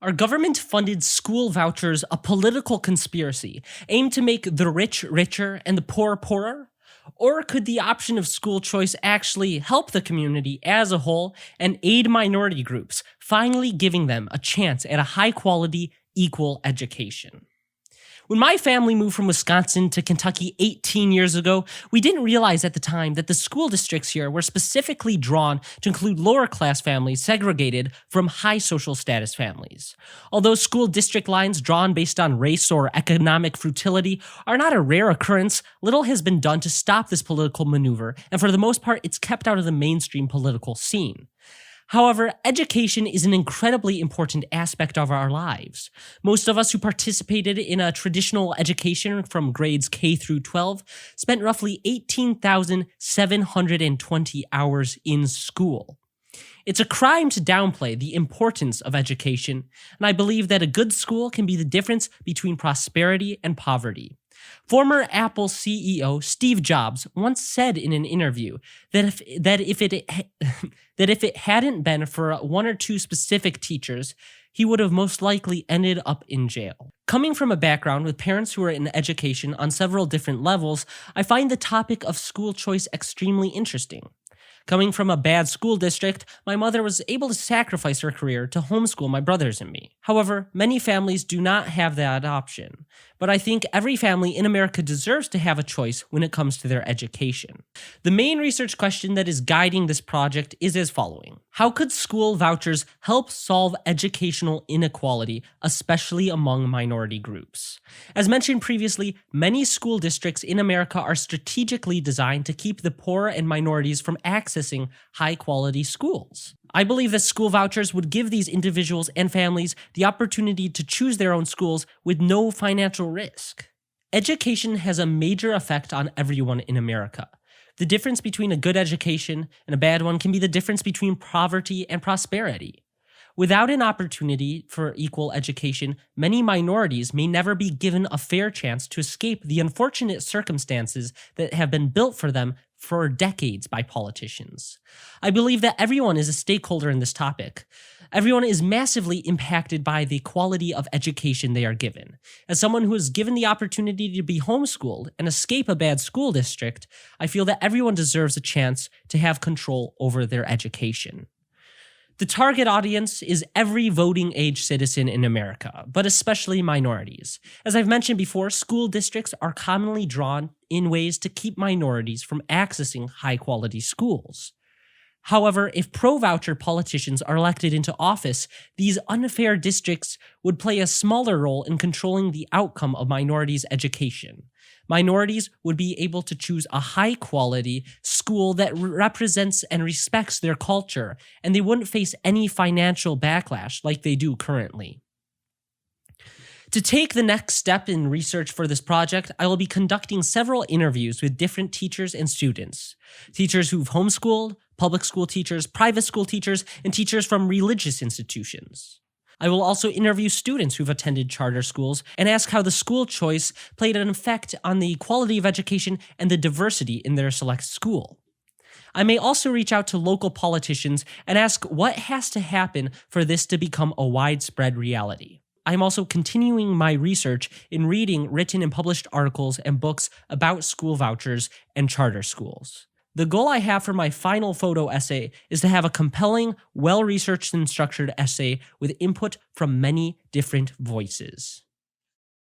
Are government-funded school vouchers a political conspiracy aimed to make the rich richer and the poor poorer? Or could the option of school choice actually help the community as a whole and aid minority groups, finally giving them a chance at a high-quality, equal education? When my family moved from Wisconsin to Kentucky 18 years ago, we didn't realize at the time that the school districts here were specifically drawn to include lower class families segregated from high social status families. Although school district lines drawn based on race or economic fruitility are not a rare occurrence, little has been done to stop this political maneuver, and for the most part, it's kept out of the mainstream political scene. However, education is an incredibly important aspect of our lives. Most of us who participated in a traditional education from grades K through 12 spent roughly 18,720 hours in school. It's a crime to downplay the importance of education, and I believe that a good school can be the difference between prosperity and poverty. Former Apple CEO Steve Jobs once said in an interview that if it hadn't been for one or two specific teachers, he would have most likely ended up in jail. Coming from a background with parents who are in education on several different levels, I find the topic of school choice extremely interesting. Coming from a bad school district, my mother was able to sacrifice her career to homeschool my brothers and me. However, many families do not have that option, but I think every family in America deserves to have a choice when it comes to their education. The main research question that is guiding this project is as following. How could school vouchers help solve educational inequality, especially among minority groups? As mentioned previously, many school districts in America are strategically designed to keep the poor and minorities from accessing high-quality schools. I believe that school vouchers would give these individuals and families the opportunity to choose their own schools with no financial risk. Education has a major effect on everyone in America. The difference between a good education and a bad one can be the difference between poverty and prosperity. Without an opportunity for equal education, many minorities may never be given a fair chance to escape the unfortunate circumstances that have been built for them for decades by politicians. I believe that everyone is a stakeholder in this topic. Everyone is massively impacted by the quality of education they are given. As someone who is given the opportunity to be homeschooled and escape a bad school district, I feel that everyone deserves a chance to have control over their education. The target audience is every voting age citizen in America, but especially minorities. As I've mentioned before, school districts are commonly drawn in ways to keep minorities from accessing high-quality schools. However, if pro-voucher politicians are elected into office, these unfair districts would play a smaller role in controlling the outcome of minorities' education. Minorities would be able to choose a high-quality school that represents and respects their culture, and they wouldn't face any financial backlash like they do currently. To take the next step in research for this project, I will be conducting several interviews with different teachers and students. Teachers who've homeschooled, public school teachers, private school teachers, and teachers from religious institutions. I will also interview students who've attended charter schools and ask how the school choice played an effect on the quality of education and the diversity in their select school. I may also reach out to local politicians and ask what has to happen for this to become a widespread reality. I'm also continuing my research in reading written and published articles and books about school vouchers and charter schools. The goal I have for my final photo essay is to have a compelling, well-researched and structured essay with input from many different voices.